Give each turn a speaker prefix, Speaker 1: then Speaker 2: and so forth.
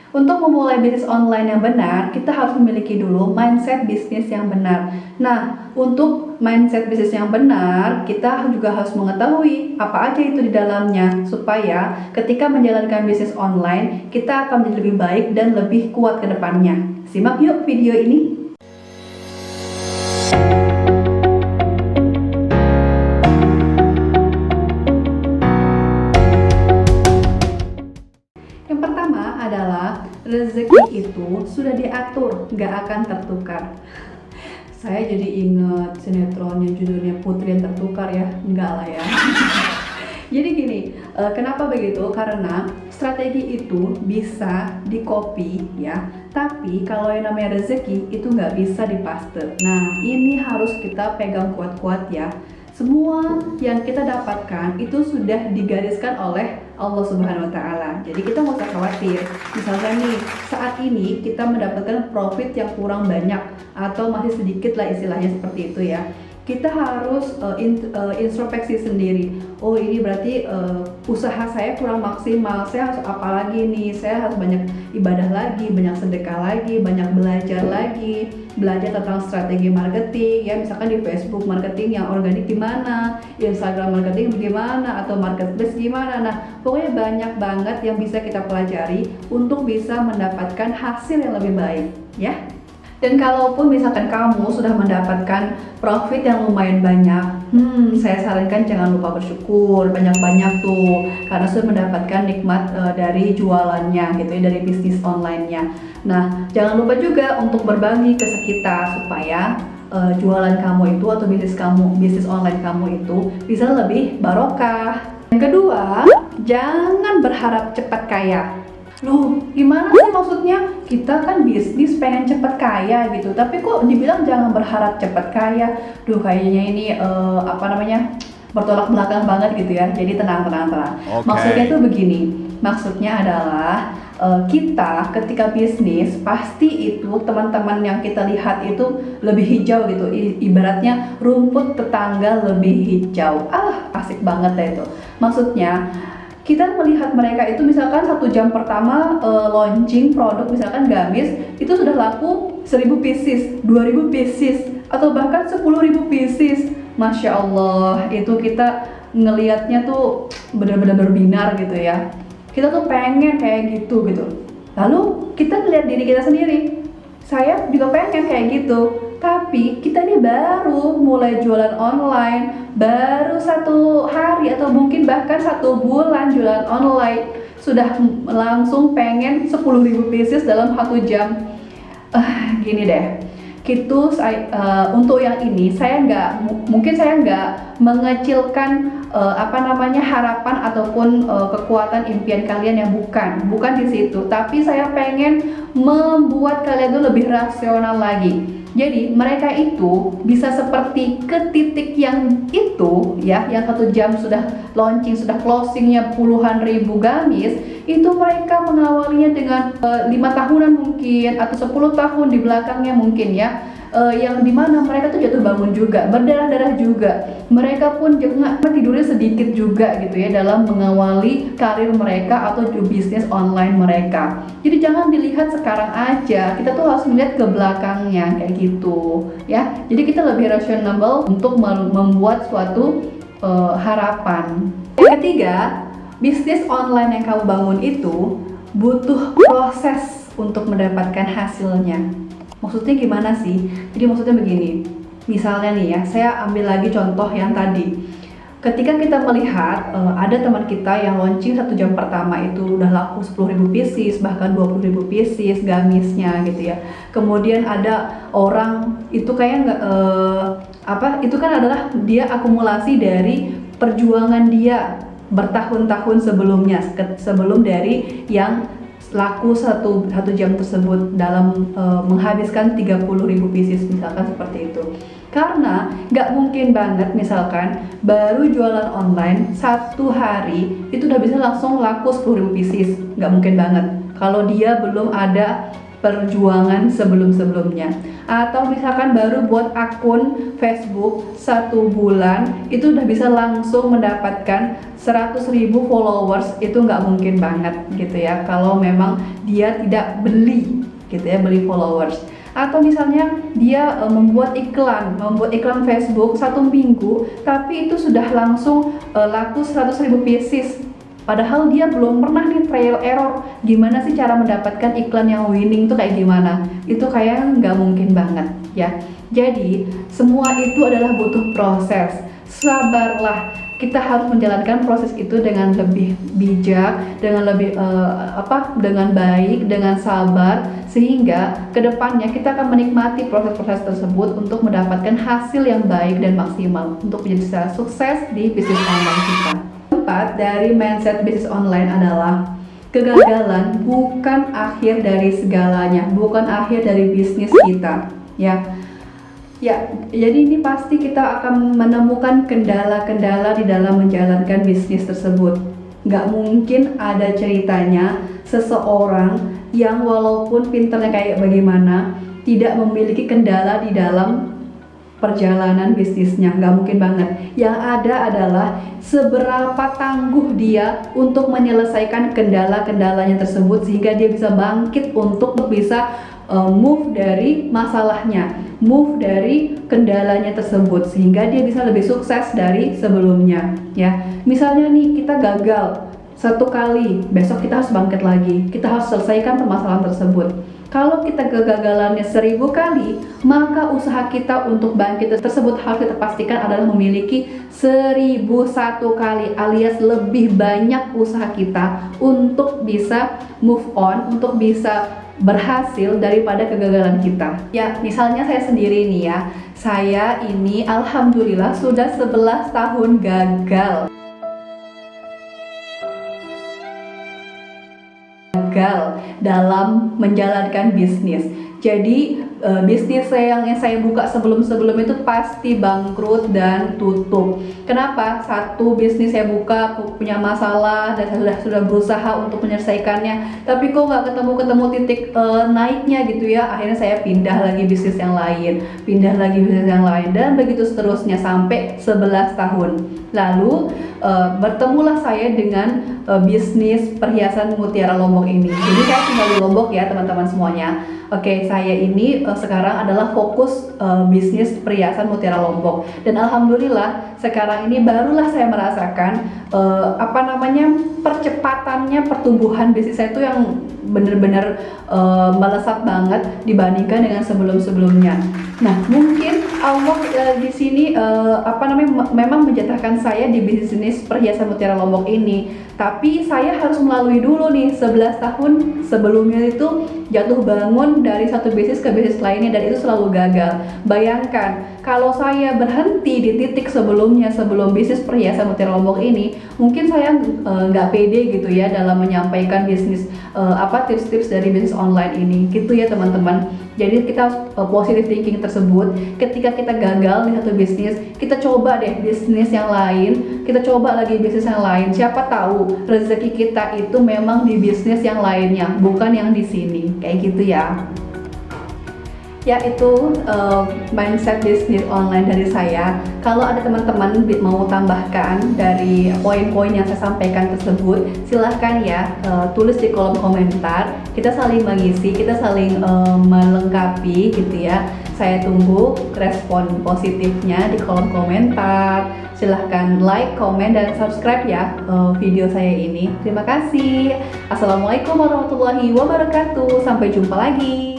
Speaker 1: Untuk memulai bisnis online yang benar, kita harus memiliki dulu mindset bisnis yang benar. Nah, untuk mindset bisnis yang benar, kita juga harus mengetahui apa aja itu di dalamnya, supaya ketika menjalankan bisnis online, kita akan menjadi lebih baik dan lebih kuat ke depannya. Simak yuk video ini. Yang pertama adalah rezeki itu sudah diatur, nggak akan tertukar. Saya jadi ingat sinetron yang judulnya Putri yang Tertukar ya, enggak lah ya. Jadi gini, kenapa begitu? Karena strategi itu bisa di-copy ya, tapi kalau yang namanya rezeki itu nggak bisa dipaste. Nah, ini harus kita pegang kuat-kuat ya. Semua yang kita dapatkan itu sudah digariskan oleh Allah Subhanahu wa Ta'ala. Jadi kita nggak usah khawatir. Misalkan nih, saat ini kita mendapatkan profit yang kurang banyak atau masih sedikit lah istilahnya seperti itu ya. Kita harus introspeksi sendiri. Oh, ini berarti usaha saya kurang maksimal. Saya harus apa lagi nih? Saya harus banyak ibadah lagi, banyak sedekah lagi, banyak belajar lagi, belajar tentang strategi marketing ya. Misalkan di Facebook marketing yang organik gimana, Instagram marketing gimana, atau marketplace gimana. Nah, pokoknya banyak banget yang bisa kita pelajari untuk bisa mendapatkan hasil yang lebih baik ya. Dan kalaupun misalkan kamu sudah mendapatkan profit yang lumayan banyak, saya sarankan jangan lupa bersyukur banyak-banyak tuh, karena sudah mendapatkan nikmat dari jualannya gitu ya, dari bisnis online-nya. Nah, jangan lupa juga untuk berbagi ke sekitar supaya jualan kamu itu atau bisnis online kamu itu bisa lebih barokah. Yang kedua, jangan berharap cepat kaya. Loh, gimana sih maksudnya? Kita kan bisnis pengen cepet kaya gitu, tapi kok dibilang jangan berharap cepet kaya? Duh, kayaknya ini bertolak belakang banget gitu ya. Jadi tenang. Okay. Maksudnya itu begini, maksudnya adalah kita ketika bisnis pasti itu teman-teman yang kita lihat itu lebih hijau gitu, ibaratnya rumput tetangga lebih hijau. Asik banget ya itu. Maksudnya kita melihat mereka itu misalkan 1 jam pertama launching produk misalkan gamis itu sudah laku 1000 pieces, 2000 pieces, atau bahkan 10.000 pieces. Masya Allah, itu kita ngelihatnya tuh benar-benar berbinar gitu ya. Kita tuh pengen kayak gitu. Lalu kita ngelihat diri kita sendiri, saya juga pengen kayak gitu. Tapi kita ini baru mulai jualan online, baru 1 hari atau mungkin bahkan 1 bulan jualan online, sudah langsung pengen 10.000 pieces dalam 1 jam. Gini deh, gitu. Untuk yang ini saya nggak mengecilkan harapan ataupun kekuatan impian kalian yang bukan di situ, tapi saya pengen membuat kalian tuh lebih rasional lagi. Jadi mereka itu bisa seperti ke titik yang itu ya, yang 1 jam sudah launching, sudah closingnya puluhan ribu gamis, itu mereka mengawalinya dengan 5 tahunan mungkin atau 10 tahun di belakangnya mungkin ya. Yang dimana mereka tuh jatuh bangun juga, berdarah-darah juga, mereka pun juga tidurnya sedikit juga gitu ya dalam mengawali karir mereka atau bisnis online mereka. Jadi jangan dilihat sekarang aja, kita tuh harus melihat ke belakangnya kayak gitu ya. Jadi kita lebih rasional untuk membuat suatu harapan. Yang ketiga, bisnis online yang kamu bangun itu butuh proses untuk mendapatkan hasilnya. Maksudnya gimana sih? Jadi maksudnya begini, misalnya nih ya, saya ambil lagi contoh yang tadi. Ketika kita melihat ada teman kita yang launching 1 jam pertama itu udah laku 10.000 pieces, bahkan 20.000 pieces gamisnya gitu ya. Kemudian ada orang itu kayak itu kan adalah dia akumulasi dari perjuangan dia bertahun-tahun sebelumnya, sebelum dari yang laku 1 jam tersebut dalam menghabiskan 30.000 pieces misalkan seperti itu. Karena nggak mungkin banget misalkan baru jualan online 1 hari itu udah bisa langsung laku 10.000 pieces, nggak mungkin banget kalau dia belum ada perjuangan sebelum-sebelumnya. Atau misalkan baru buat akun Facebook 1 bulan itu udah bisa langsung mendapatkan 100.000 followers, itu nggak mungkin banget gitu ya kalau memang dia tidak beli gitu ya, beli followers. Atau misalnya dia membuat iklan Facebook 1 minggu tapi itu sudah langsung laku 100.000 pieces. Padahal dia belum pernah nih trial error gimana sih cara mendapatkan iklan yang winning tuh kayak gimana. Itu kayak nggak mungkin banget ya. Jadi semua itu adalah butuh proses. Sabarlah, kita harus menjalankan proses itu dengan lebih bijak, dengan lebih dengan baik, dengan sabar, sehingga kedepannya kita akan menikmati proses-proses tersebut untuk mendapatkan hasil yang baik dan maksimal untuk menjadi sukses di bisnis online kita. Keempat dari mindset bisnis online adalah kegagalan bukan akhir dari segalanya, bukan akhir dari bisnis kita, ya. Ya, jadi ini pasti kita akan menemukan kendala-kendala di dalam menjalankan bisnis tersebut. Nggak mungkin ada ceritanya seseorang yang walaupun pinternya kayak bagaimana tidak memiliki kendala di dalam perjalanan bisnisnya, nggak mungkin banget. Yang ada adalah seberapa tangguh dia untuk menyelesaikan kendala-kendalanya tersebut sehingga dia bisa bangkit untuk bisa move dari masalahnya, move dari kendalanya tersebut sehingga dia bisa lebih sukses dari sebelumnya ya. Misalnya nih kita gagal 1 kali, besok kita harus bangkit lagi, kita harus selesaikan permasalahan tersebut. Kalau kita kegagalannya 1000 kali, maka usaha kita untuk bangkit tersebut harus kita pastikan adalah memiliki 1001 kali, alias lebih banyak usaha kita untuk bisa move on, untuk bisa berhasil daripada kegagalan kita. Ya, misalnya saya sendiri nih ya, saya ini alhamdulillah sudah 11 tahun gagal dalam menjalankan bisnis. Jadi bisnis yang saya buka sebelum itu pasti bangkrut dan tutup. Kenapa? Satu, bisnis saya buka punya masalah dan saya sudah berusaha untuk menyelesaikannya, tapi kok nggak ketemu titik naiknya gitu ya. Akhirnya saya pindah lagi bisnis yang lain, dan begitu seterusnya sampai 11 tahun. Lalu bertemulah saya dengan bisnis perhiasan mutiara Lombok ini. Jadi saya tinggal di Lombok ya teman-teman semuanya. Oke, saya ini sekarang adalah fokus bisnis perhiasan mutiara Lombok, dan alhamdulillah sekarang ini barulah saya merasakan percepatannya pertumbuhan bisnis saya itu yang benar-benar melesat banget dibandingkan dengan sebelum-sebelumnya. Nah, mungkin Allah di sini memang menjatuhkan saya di bisnis perhiasan mutiara Lombok ini, tapi saya harus melalui dulu nih 11 tahun sebelumnya itu jatuh bangun dari satu bisnis ke bisnis lainnya, dan itu selalu gagal. Bayangkan kalau saya berhenti di titik sebelumnya, sebelum bisnis perhiasan mutiara Lombok ini, mungkin saya nggak pede gitu ya dalam menyampaikan bisnis tips-tips dari bisnis online ini gitu ya teman-teman. Jadi kita harus positive thinking tersebut. Ketika kita gagal di satu bisnis, kita coba deh bisnis yang lain, kita coba lagi bisnis yang lain. Siapa tahu rezeki kita itu memang di bisnis yang lainnya, bukan yang di sini. Kayak gitu ya. Ya, itu mindset bisnis online dari saya. Kalau ada teman-teman mau tambahkan dari poin-poin yang saya sampaikan tersebut, silahkan ya tulis di kolom komentar. Kita saling mengisi, kita saling melengkapi gitu ya. Saya tunggu respon positifnya di kolom komentar. Silahkan like, komen, dan subscribe ya video saya ini. Terima kasih. Assalamualaikum warahmatullahi wabarakatuh. Sampai jumpa lagi.